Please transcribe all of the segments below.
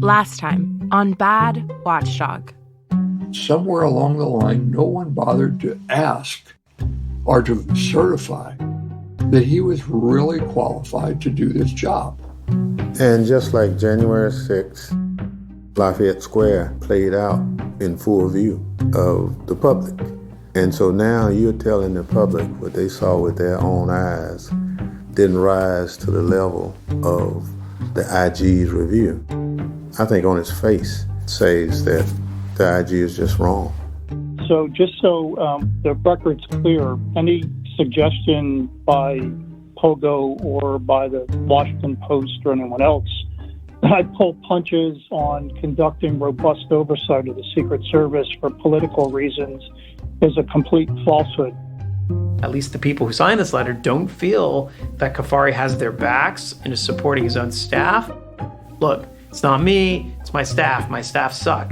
Last time on Bad Watchdog. Somewhere along the line, no one bothered to ask or to certify that he was really qualified to do this job. And just like January 6th, Lafayette Square played out in full view of the public. And so now you're telling the public what they saw with their own eyes didn't rise to the level of the IG's review. I think on its face says that the IG is just wrong. So just so the record's clear, any suggestion by Pogo or by the Washington Post or anyone else that I pull punches on conducting robust oversight of the Secret Service for political reasons is a complete falsehood. At least the people who signed this letter don't feel that Cuffari has their backs and is supporting his own staff. Look, it's not me, it's my staff. My staff suck.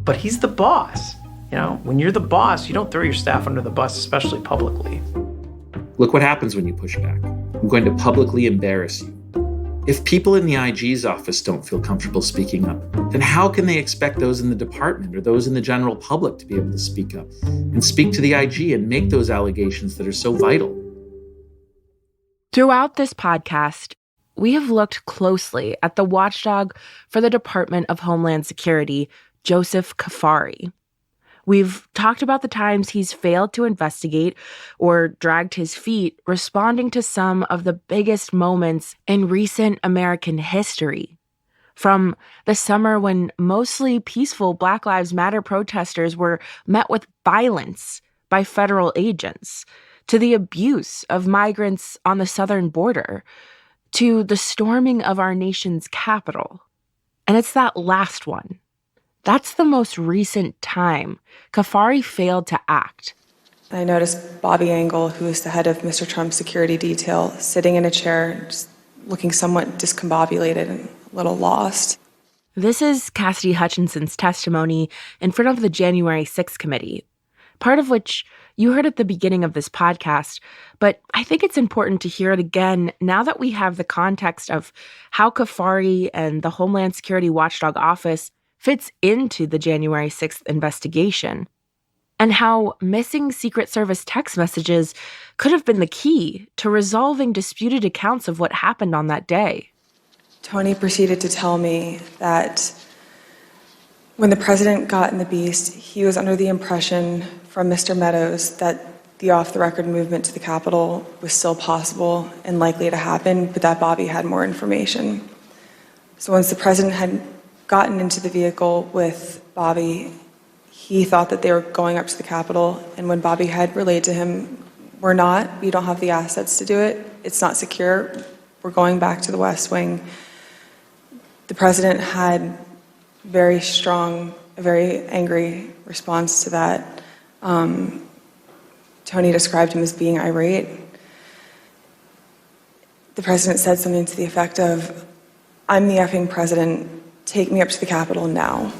But he's the boss. You know, when you're the boss, you don't throw your staff under the bus, especially publicly. Look what happens when you push back. I'm going to publicly embarrass you. If people in the IG's office don't feel comfortable speaking up, then how can they expect those in the department or those in the general public to be able to speak up and speak to the IG and make those allegations that are so vital? Throughout this podcast, we have looked closely at the watchdog for the Department of Homeland Security, Joseph Cuffari. We've talked about the times he's failed to investigate or dragged his feet responding to some of the biggest moments in recent American history. From the summer when mostly peaceful Black Lives Matter protesters were met with violence by federal agents, to the abuse of migrants on the southern border, to the storming of our nation's capital. And it's that last one. That's the most recent time Cuffari failed to act. I noticed Bobby Engel, who is the head of Mr. Trump's security detail, sitting in a chair, just looking somewhat discombobulated and a little lost. This is Cassidy Hutchinson's testimony in front of the January 6th committee, part of which you heard at the beginning of this podcast, but I think it's important to hear it again now that we have the context of how Cuffari and the Homeland Security Watchdog Office fits into the January 6th investigation, and how missing Secret Service text messages could have been the key to resolving disputed accounts of what happened on that day. Tony proceeded to tell me that when the president got in the Beast, he was under the impression from Mr. Meadows that the off-the-record movement to the Capitol was still possible and likely to happen, but that Bobby had more information. So once the president had gotten into the vehicle with Bobby, he thought that they were going up to the Capitol, and when Bobby had relayed to him, we don't have the assets to do it, it's not secure, we're going back to the West Wing, the president had a very angry response to that. Tony described him as being irate. The president said something to the effect of, "I'm the effing president, take me up to the Capitol now."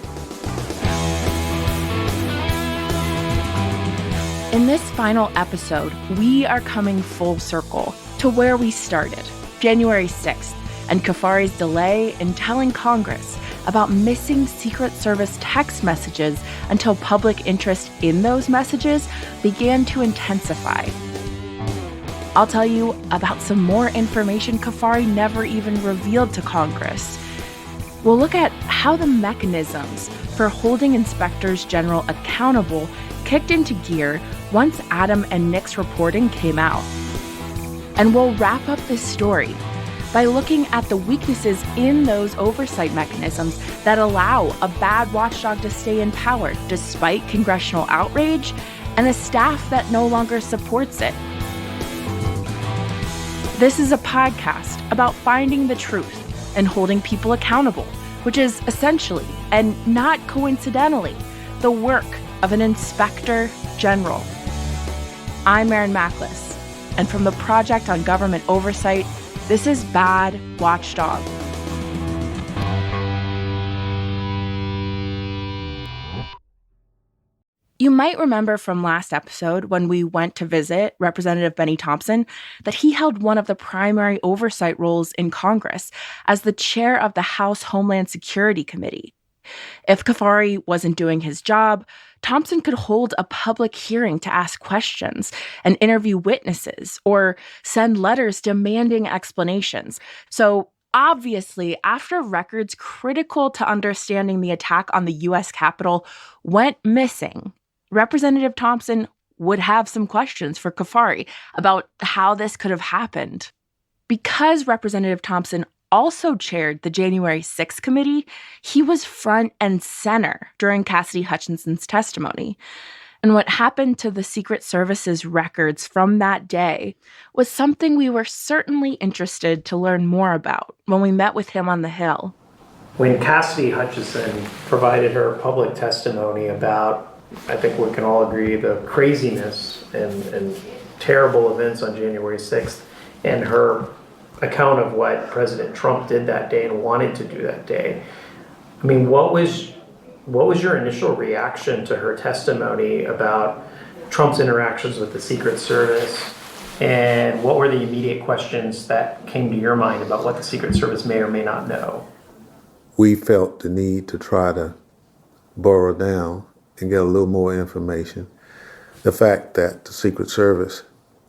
In this final episode, we are coming full circle to where we started, January 6th, and Cuffari's delay in telling Congress about missing Secret Service text messages until public interest in those messages began to intensify. I'll tell you about some more information Cuffari never even revealed to Congress. We'll look at how the mechanisms for holding inspectors general accountable kicked into gear once Adam and Nick's reporting came out. And we'll wrap up this story by looking at the weaknesses in those oversight mechanisms that allow a bad watchdog to stay in power despite congressional outrage and a staff that no longer supports it. This is a podcast about finding the truth and holding people accountable, which is essentially, and not coincidentally, the work of an inspector general. I'm Maren, and from the Project on Government Oversight, this is Bad Watchdog. You might remember from last episode when we went to visit Representative Benny Thompson that he held one of the primary oversight roles in Congress as the chair of the House Homeland Security Committee. If Cuffari wasn't doing his job, Thompson could hold a public hearing to ask questions and interview witnesses or send letters demanding explanations. So obviously, after records critical to understanding the attack on the U.S. Capitol went missing, Representative Thompson would have some questions for Cuffari about how this could have happened. Because Representative Thompson also chaired the January 6th committee, he was front and center during Cassidy Hutchinson's testimony. And what happened to the Secret Service's records from that day was something we were certainly interested to learn more about when we met with him on the Hill. When Cassidy Hutchinson provided her public testimony about, I think we can all agree, the craziness and terrible events on January 6th, and her account of what President Trump did that day and wanted to do that day. I mean, what was your initial reaction to her testimony about Trump's interactions with the Secret Service? And what were the immediate questions that came to your mind about what the Secret Service may or may not know? We felt the need to try to burrow down and get a little more information. The fact that the Secret Service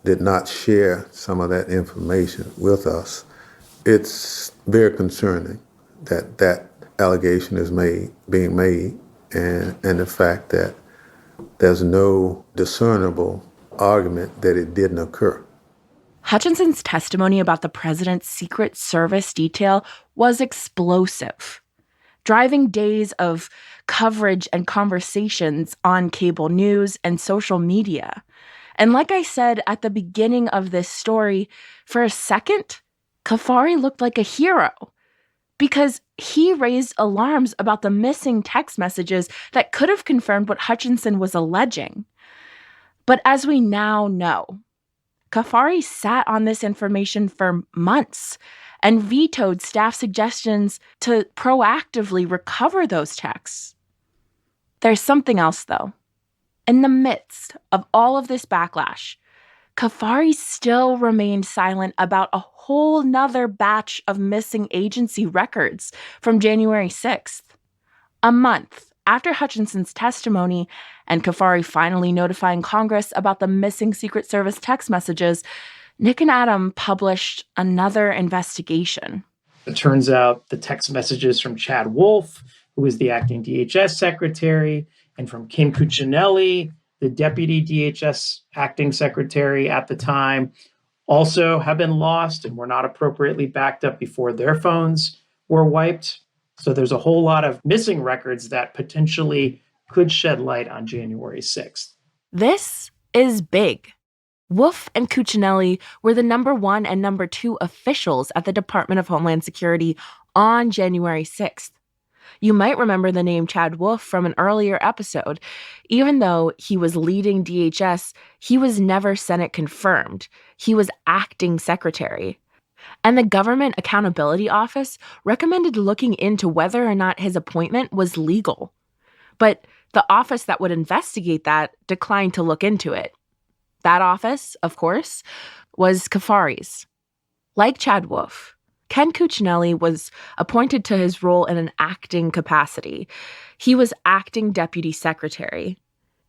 did not share some of that information with us, it's very concerning that that allegation is being made, and the fact that there's no discernible argument that it didn't occur. Hutchinson's testimony about the president's Secret Service detail was explosive, driving days of coverage and conversations on cable news and social media. And like I said at the beginning of this story, for a second, Cuffari looked like a hero because he raised alarms about the missing text messages that could have confirmed what Hutchinson was alleging. But as we now know, Cuffari sat on this information for months and vetoed staff suggestions to proactively recover those texts. There's something else, though. In the midst of all of this backlash, Cuffari still remained silent about a whole nother batch of missing agency records from January 6th. A month after Hutchinson's testimony and Cuffari finally notifying Congress about the missing Secret Service text messages, Nick and Adam published another investigation. It turns out the text messages from Chad Wolf, who was the acting DHS secretary, and from Kim Cuccinelli, the deputy DHS acting secretary at the time, also have been lost and were not appropriately backed up before their phones were wiped. So there's a whole lot of missing records that potentially could shed light on January 6th. This is big. Wolf and Cuccinelli were the number 1 and number 2 officials at the Department of Homeland Security on January 6th. You might remember the name Chad Wolf from an earlier episode. Even though he was leading DHS, he was never Senate confirmed. He was acting secretary. And the Government Accountability Office recommended looking into whether or not his appointment was legal. But the office that would investigate that declined to look into it. That office, of course, was Cuffari's. Like Chad Wolf, Ken Cuccinelli was appointed to his role in an acting capacity. He was acting deputy secretary.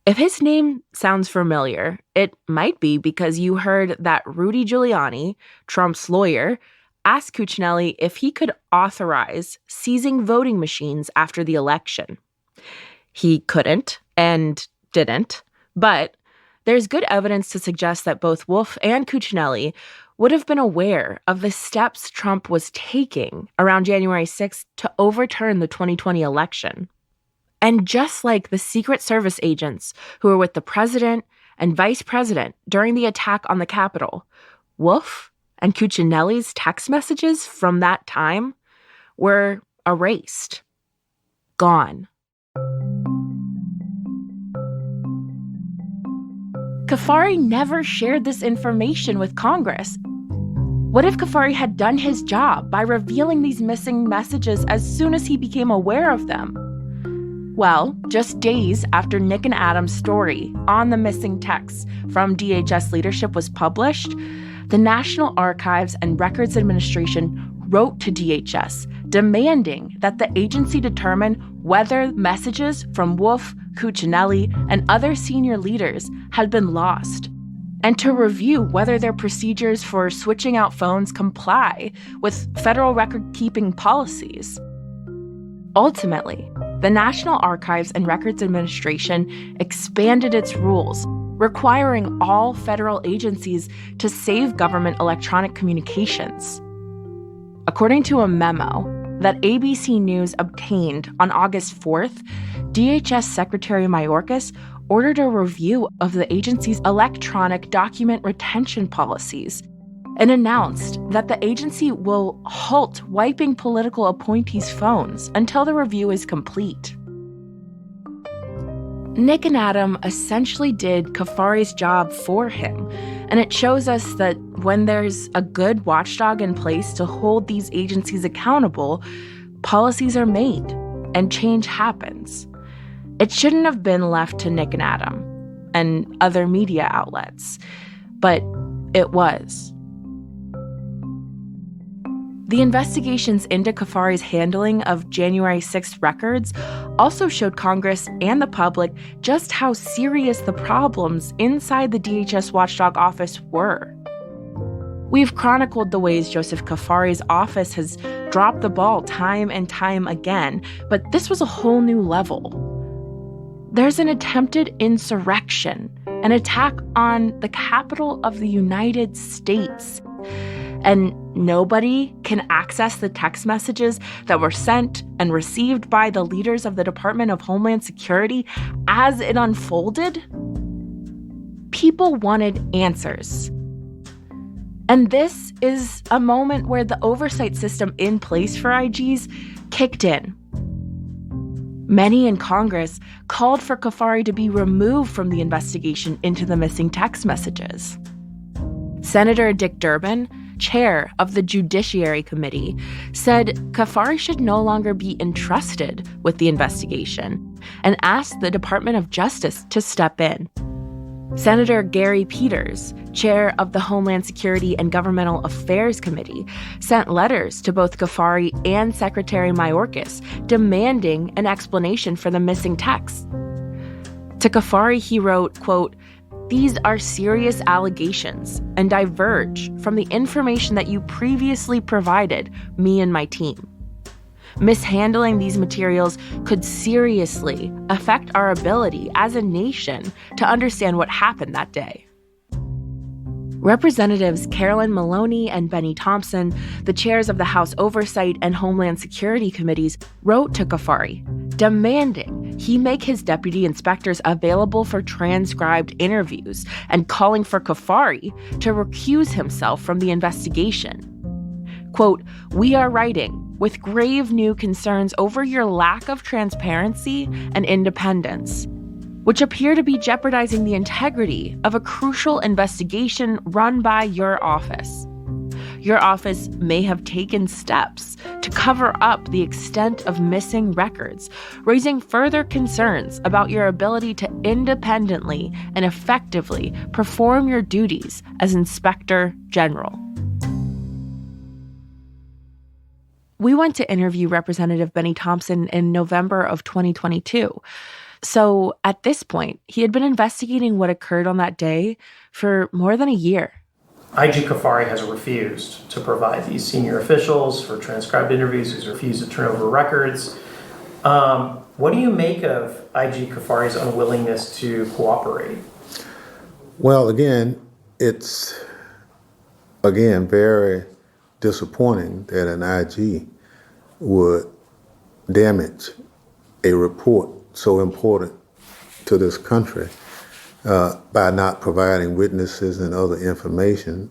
If his name sounds familiar, it might be because you heard that Rudy Giuliani, Trump's lawyer, asked Cuccinelli if he could authorize seizing voting machines after the election. He couldn't and didn't, but there's good evidence to suggest that both Wolf and Cuccinelli would have been aware of the steps Trump was taking around January 6th to overturn the 2020 election. And just like the Secret Service agents who were with the president and vice president during the attack on the Capitol, Wolf and Cuccinelli's text messages from that time were erased, gone. Cuffari never shared this information with Congress. What if Cuffari had done his job by revealing these missing messages as soon as he became aware of them? Well, just days after Nick and Adam's story on the missing texts from DHS leadership was published, the National Archives and Records Administration wrote to DHS demanding that the agency determine whether messages from Wolf, Cuccinelli, and other senior leaders had been lost, and to review whether their procedures for switching out phones comply with federal record-keeping policies. Ultimately, the National Archives and Records Administration expanded its rules, requiring all federal agencies to save government electronic communications. According to a memo that ABC News obtained on August 4th, DHS Secretary Mayorkas ordered a review of the agency's electronic document retention policies and announced that the agency will halt wiping political appointees' phones until the review is complete. Nick and Adam essentially did Cuffari's job for him, and it shows us that when there's a good watchdog in place to hold these agencies accountable, policies are made and change happens. It shouldn't have been left to Nick and Adam and other media outlets, but it was. The investigations into Cuffari's handling of January 6th records also showed Congress and the public just how serious the problems inside the DHS Watchdog office were. We've chronicled the ways Joseph Cuffari's office has dropped the ball time and time again, but this was a whole new level. There's an attempted insurrection, an attack on the capital of the United States. And nobody can access the text messages that were sent and received by the leaders of the Department of Homeland Security as it unfolded? People wanted answers. And this is a moment where the oversight system in place for IGs kicked in. Many in Congress called for Cuffari to be removed from the investigation into the missing text messages. Senator Dick Durbin, chair of the Judiciary Committee, said Cuffari should no longer be entrusted with the investigation and asked the Department of Justice to step in. Senator Gary Peters, chair of the Homeland Security and Governmental Affairs Committee, sent letters to both Cuffari and Secretary Mayorkas demanding an explanation for the missing texts. To Cuffari, he wrote, quote, "These are serious allegations and diverge from the information that you previously provided me and my team. Mishandling these materials could seriously affect our ability as a nation to understand what happened that day." Representatives Carolyn Maloney and Benny Thompson, the chairs of the House Oversight and Homeland Security Committees, wrote to Cuffari, demanding he make his deputy inspectors available for transcribed interviews and calling for Cuffari to recuse himself from the investigation. Quote, "We are writing with grave new concerns over your lack of transparency and independence, which appear to be jeopardizing the integrity of a crucial investigation run by your office. Your office may have taken steps to cover up the extent of missing records, raising further concerns about your ability to independently and effectively perform your duties as Inspector General." We went to interview Representative Benny Thompson in November of 2022. So at this point, he had been investigating what occurred on that day for more than a year. IG Cuffari has refused to provide these senior officials for transcribed interviews. He's refused to turn over records. What do you make of IG Cuffari's unwillingness to cooperate? Well, again, it's very disappointing that an IG would damage a report so important to this country by not providing witnesses and other information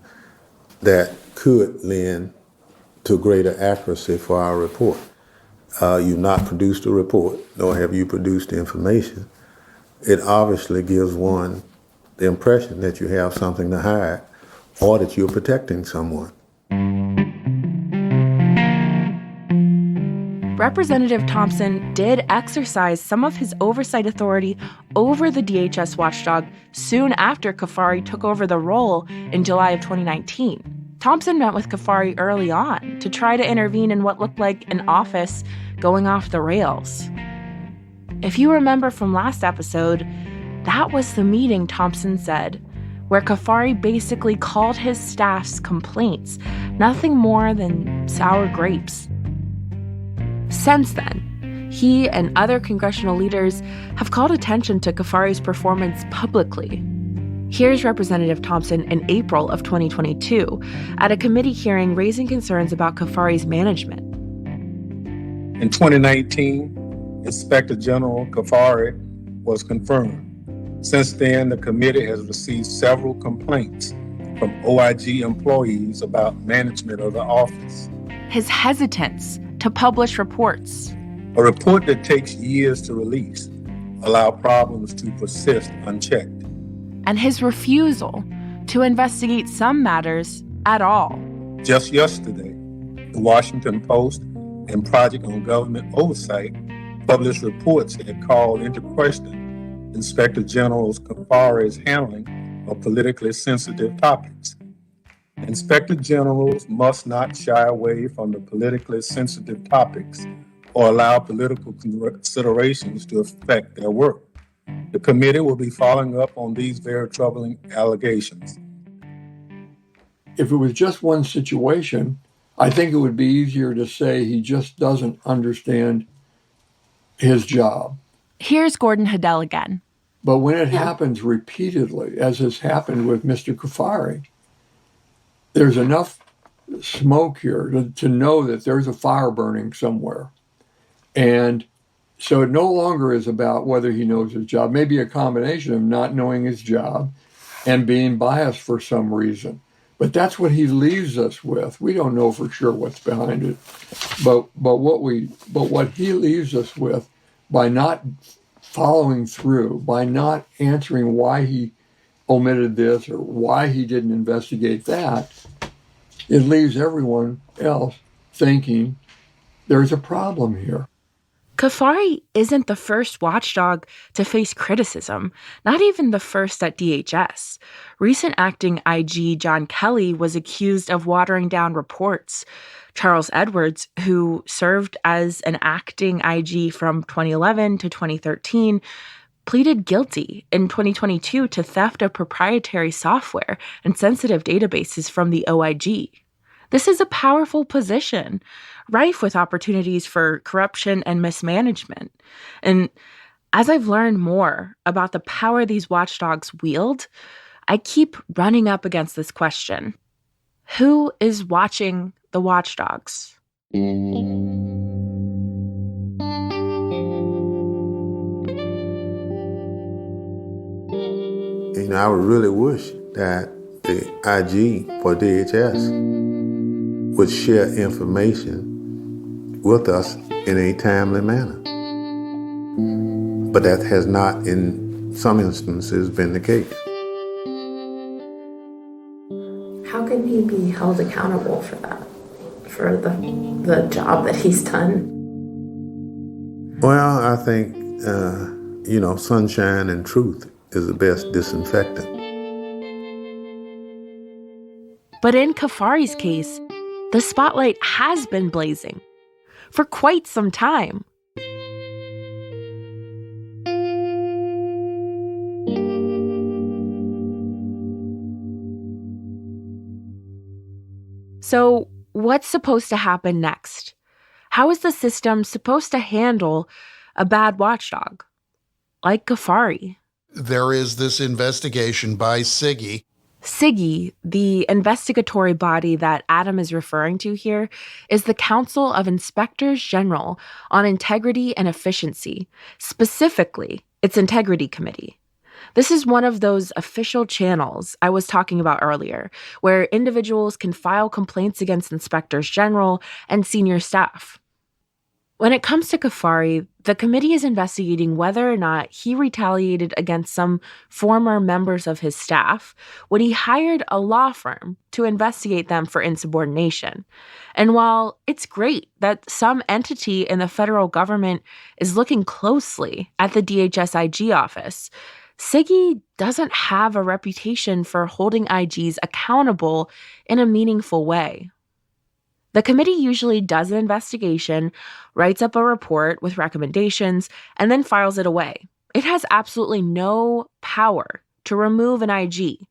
that could lend to greater accuracy for our report. You've not produced a report, nor have you produced information. It obviously gives one the impression that you have something to hide or that you're protecting someone. Representative Thompson did exercise some of his oversight authority over the DHS watchdog soon after Cuffari took over the role in July of 2019. Thompson met with Cuffari early on to try to intervene in what looked like an office going off the rails. If you remember from last episode, that was the meeting, Thompson said, where Cuffari basically called his staff's complaints nothing more than sour grapes. Since then, he and other congressional leaders have called attention to Cuffari's performance publicly. Here's Representative Thompson in April of 2022 at a committee hearing raising concerns about Cuffari's management. In 2019, Inspector General Cuffari was confirmed. Since then, the committee has received several complaints from OIG employees about management of the office. His hesitance to publish reports. A report that takes years to release allows problems to persist unchecked. And his refusal to investigate some matters at all. Just yesterday, the Washington Post and Project on Government Oversight published reports that called into question Inspector General Cuffari's handling of politically sensitive topics. Inspector Generals must not shy away from the politically sensitive topics or allow political considerations to affect their work. The committee will be following up on these very troubling allegations. If it was just one situation, I think it would be easier to say he just doesn't understand his job. Here's Gordon Hedel again. But when it happens repeatedly, as has happened with Mr. Cuffari, there's enough smoke here to know that there's a fire burning somewhere. And so it no longer is about whether he knows his job, maybe a combination of not knowing his job and being biased for some reason. But that's what he leaves us with. We don't know for sure what's behind it. But what he leaves us with by not following through, by not answering why he omitted this or why he didn't investigate that, it leaves everyone else thinking there's a problem here. Cuffari isn't the first watchdog to face criticism, not even the first at DHS. Recent acting IG John Kelly was accused of watering down reports. Charles Edwards, who served as an acting IG from 2011 to 2013, pleaded guilty in 2022 to theft of proprietary software and sensitive databases from the OIG. This is a powerful position, rife with opportunities for corruption and mismanagement. And as I've learned more about the power these watchdogs wield, I keep running up against this question. Who is watching the watchdogs? I would really wish that the IG for DHS would share information with us in a timely manner. But that has not, in some instances, been the case. How can he be held accountable for that, for the job that he's done? Well, I think, sunshine and truth is the best disinfectant. But in Cuffari's case, the spotlight has been blazing for quite some time. So, what's supposed to happen next? How is the system supposed to handle a bad watchdog like Cuffari? There is this investigation by SIGI. SIGI, the investigatory body that Adam is referring to here, is the Council of Inspectors General on Integrity and Efficiency, specifically its Integrity Committee. This is one of those official channels I was talking about earlier, where individuals can file complaints against inspectors general and senior staff. When it comes to Cuffari, the committee is investigating whether or not he retaliated against some former members of his staff when he hired a law firm to investigate them for insubordination. And while it's great that some entity in the federal government is looking closely at the DHS IG office, Siggy doesn't have a reputation for holding IGs accountable in a meaningful way. The committee usually does an investigation, writes up a report with recommendations, and then files it away. It has absolutely no power to remove an IG,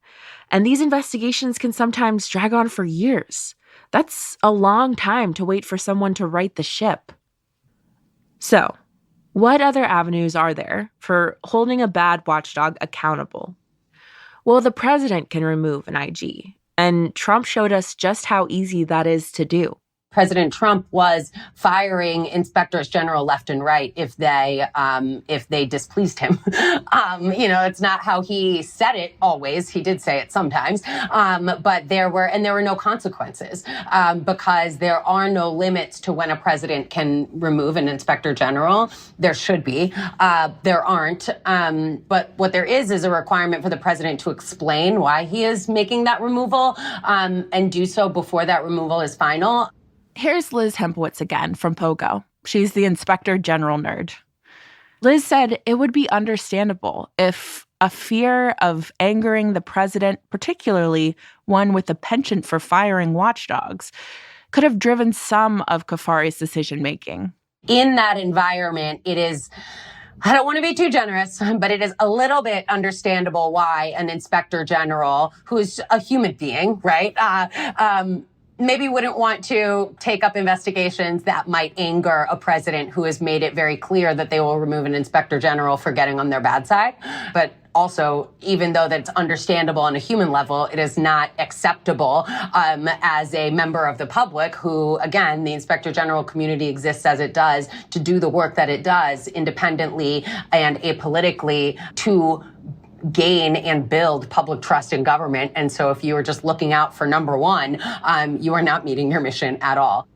and these investigations can sometimes drag on for years. That's a long time to wait for someone to right the ship. So, what other avenues are there for holding a bad watchdog accountable? Well, the president can remove an IG. And Trump showed us just how easy that is to do. President Trump was firing inspectors general left and right if they displeased him. It's not how he said it always. He did say it sometimes, but there were no consequences because there are no limits to when a president can remove an inspector general. There should be. There aren't. But what there is a requirement for the president to explain why he is making that removal and do so before that removal is final. Here's Liz Hempowitz again from Pogo. She's the Inspector General nerd. Liz said it would be understandable if a fear of angering the president, particularly one with a penchant for firing watchdogs, could have driven some of Cuffari's decision-making. In that environment, it is, I don't want to be too generous, but it is a little bit understandable why an inspector general, who's a human being, right, maybe wouldn't want to take up investigations that might anger a president who has made it very clear that they will remove an inspector general for getting on their bad side. But also, even though that's understandable on a human level, it is not acceptable as a member of the public who, again, the inspector general community exists as it does to do the work that it does independently and apolitically to gain and build public trust in government. And so if you are just looking out for number one, you are not meeting your mission at all.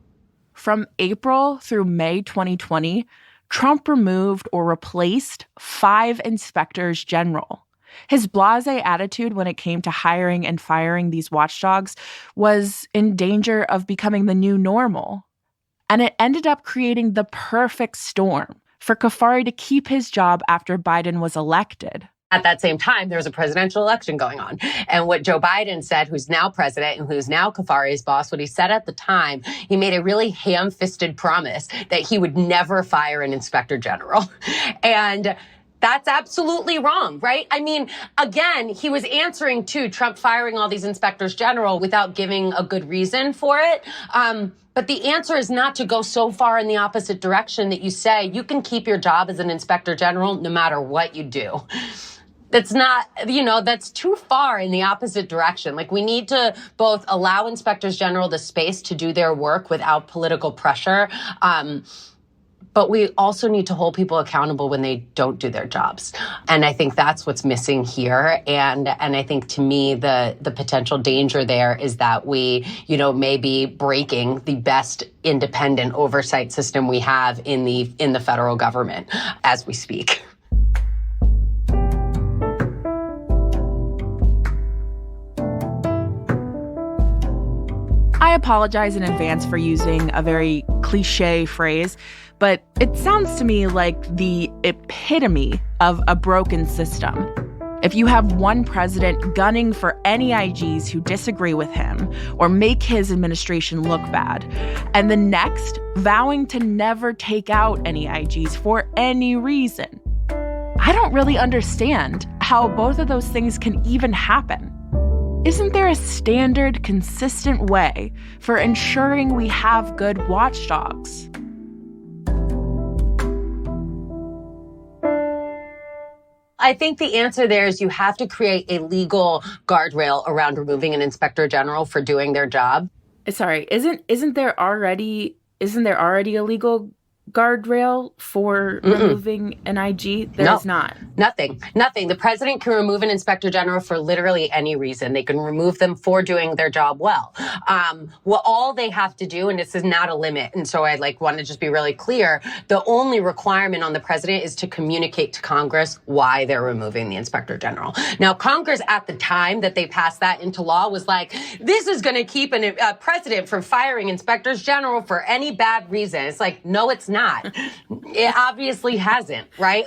From April through May 2020, Trump removed or replaced 5 inspectors general. His blasé attitude when it came to hiring and firing these watchdogs was in danger of becoming the new normal. And it ended up creating the perfect storm for Cuffari to keep his job after Biden was elected. At that same time, there was a presidential election going on. And what Joe Biden said, who's now president and who's now Cuffari's boss, what he said at the time, he made a really ham-fisted promise that he would never fire an inspector general. And that's absolutely wrong, right? I mean, again, he was answering to Trump firing all these inspectors general without giving a good reason for it. But the answer is not to go so far in the opposite direction that you say you can keep your job as an inspector general no matter what you do. That's not, that's too far in the opposite direction. Like, we need to both allow inspectors general the space to do their work without political pressure. But we also need to hold people accountable when they don't do their jobs. And I think that's what's missing here. And I think, to me, the potential danger there is that we, may be breaking the best independent oversight system we have in the federal government as we speak. I apologize in advance for using a very cliche phrase, but it sounds to me like the epitome of a broken system. If you have one president gunning for any IGs who disagree with him or make his administration look bad, and the next vowing to never take out any IGs for any reason, I don't really understand how both of those things can even happen. Isn't there a standard, consistent way for ensuring we have good watchdogs? I think the answer there is you have to create a legal guardrail around removing an inspector general for doing their job. Sorry, isn't there already a legal guardrail for removing an IG? There's not. Nothing. The president can remove an inspector general for literally any reason. They can remove them for doing their job well. Well, all they have to do, and this is not a limit, and so I want to just be really clear, the only requirement on the president is to communicate to Congress why they're removing the inspector general. Now, Congress at the time that they passed that into law was like, this is going to keep a president from firing inspectors general for any bad reason. It's like, no, it's not. It obviously hasn't, right?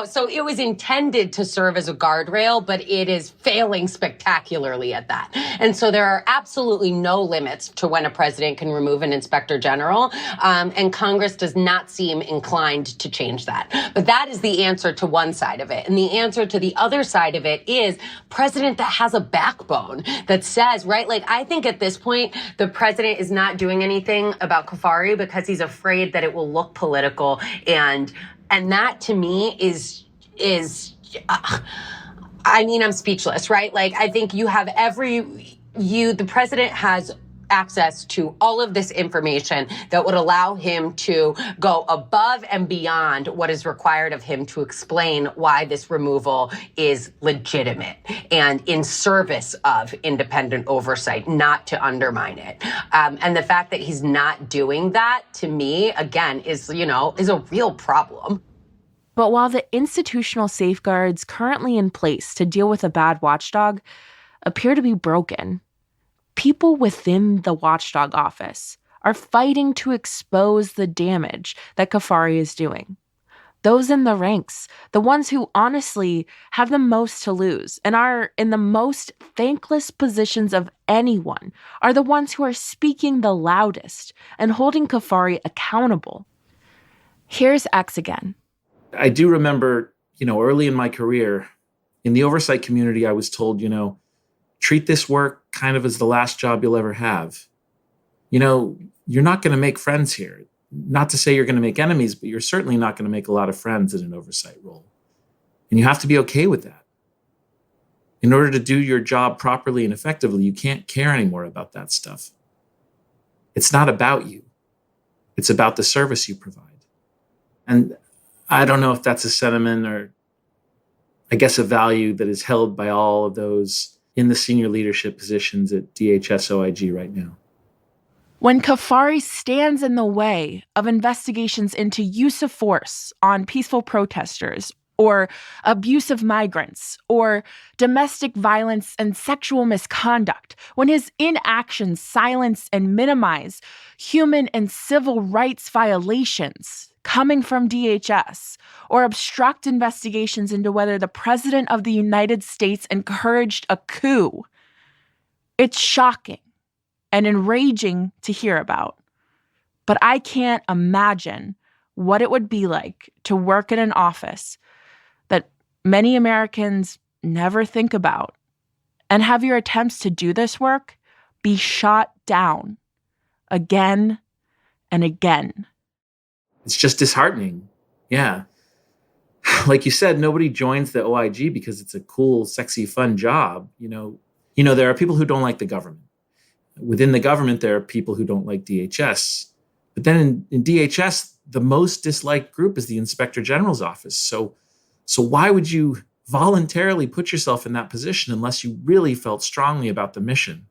So it was intended to serve as a guardrail, but it is failing spectacularly at that. And so there are absolutely no limits to when a president can remove an inspector general, and Congress does not seem inclined to change that. But that is the answer to one side of it. And the answer to the other side of it is president that has a backbone that says, right, I think at this point, the president is not doing anything about Cuffari because he's afraid that it will look political. And that to me is I'm speechless, right? I think you have the president has access to all of this information that would allow him to go above and beyond what is required of him to explain why this removal is legitimate and in service of independent oversight, not to undermine it. And the fact that he's not doing that, to me, again, is a real problem. But while the institutional safeguards currently in place to deal with a bad watchdog appear to be broken, people within the Watchdog office are fighting to expose the damage that Cuffari is doing. Those in the ranks, the ones who honestly have the most to lose and are in the most thankless positions of anyone, are the ones who are speaking the loudest and holding Cuffari accountable. Here's X again. I do remember, early in my career, in the oversight community, I was told, treat this work kind of as the last job you'll ever have. You're not going to make friends here. Not to say you're going to make enemies, but you're certainly not going to make a lot of friends in an oversight role. And you have to be okay with that. In order to do your job properly and effectively, you can't care anymore about that stuff. It's not about you. It's about the service you provide. And I don't know if that's a sentiment or, I guess, a value that is held by all of those in the senior leadership positions at DHS OIG right now. When Cuffari stands in the way of investigations into use of force on peaceful protesters, or abuse of migrants, or domestic violence and sexual misconduct, when his inactions silence and minimize human and civil rights violations coming from DHS, or obstruct investigations into whether the President of the United States encouraged a coup, it's shocking and enraging to hear about. But I can't imagine what it would be like to work in an office that many Americans never think about, and have your attempts to do this work be shot down again and again. It's just disheartening. Yeah. Like you said, nobody joins the OIG because it's a cool, sexy, fun job. There are people who don't like the government. Within the government, there are people who don't like DHS. But then in DHS, the most disliked group is the Inspector General's office. So why would you voluntarily put yourself in that position unless you really felt strongly about the mission?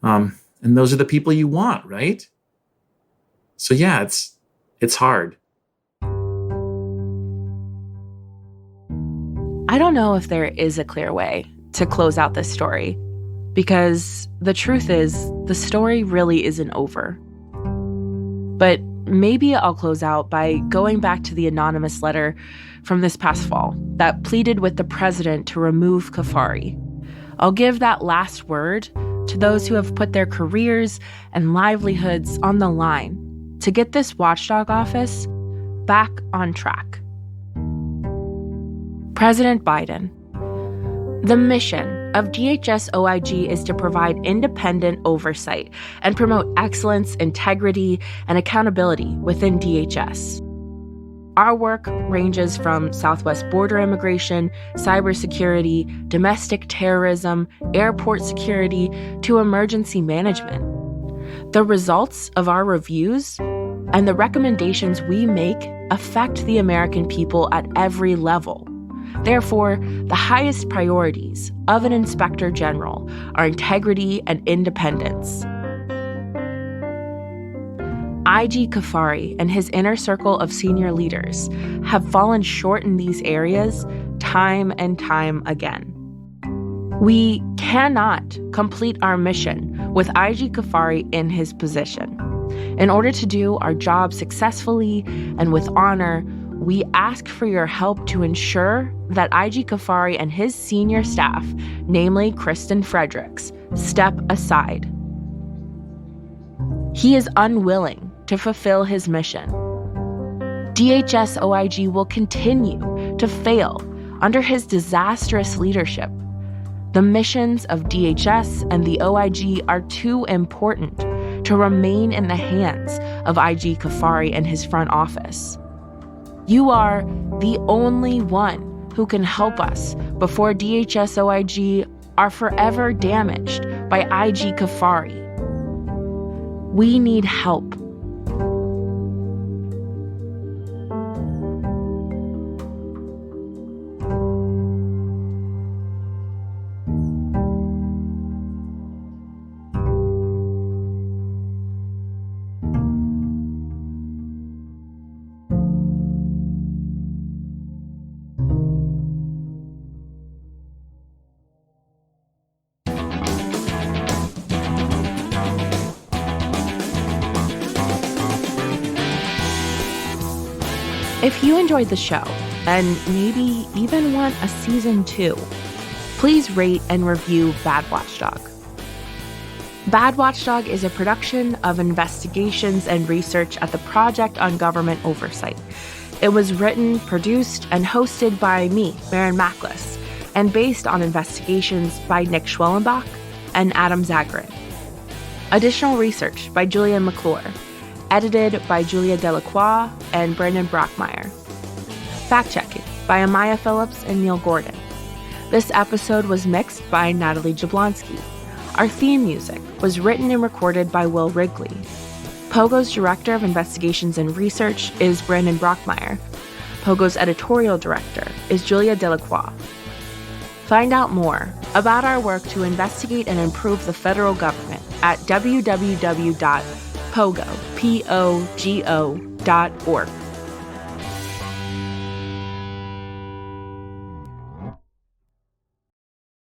And those are the people you want, right? So yeah, it's hard. I don't know if there is a clear way to close out this story, because the truth is, the story really isn't over. But maybe I'll close out by going back to the anonymous letter from this past fall that pleaded with the president to remove Cuffari. I'll give that last word to those who have put their careers and livelihoods on the line to get this watchdog office back on track. President Biden, the mission of DHS OIG is to provide independent oversight and promote excellence, integrity, and accountability within DHS. Our work ranges from southwest border immigration, cybersecurity, domestic terrorism, airport security, to emergency management. The results of our reviews and the recommendations we make affect the American people at every level. Therefore, the highest priorities of an inspector general are integrity and independence. IG Cuffari and his inner circle of senior leaders have fallen short in these areas time and time again. We cannot complete our mission with IG Cuffari in his position. In order to do our job successfully and with honor, we ask for your help to ensure that IG Cuffari and his senior staff, namely Kristen Fredericks, step aside. He is unwilling to fulfill his mission. DHS OIG will continue to fail under his disastrous leadership. The missions of DHS and the OIG are too important to remain in the hands of IG Cuffari and his front office. You are the only one who can help us before DHS OIG are forever damaged by IG Cuffari. We need help. If you enjoyed the show and maybe even want a season 2, please rate and review Bad Watchdog. Bad Watchdog is a production of investigations and research at the Project on Government Oversight. It was written, produced, and hosted by me, Maren, and based on investigations by Nick Schwellenbach and Adam Zagrin. Additional research by Julian McClure. Edited by Julia Delacroix and Brandon Brockmeyer. Fact-checking by Amaya Phillips and Neil Gordon. This episode was mixed by Natalie Jablonski. Our theme music was written and recorded by Will Wrigley. Pogo's Director of Investigations and Research is Brandon Brockmeyer. Pogo's Editorial Director is Julia Delacroix. Find out more about our work to investigate and improve the federal government at www.pogo.org.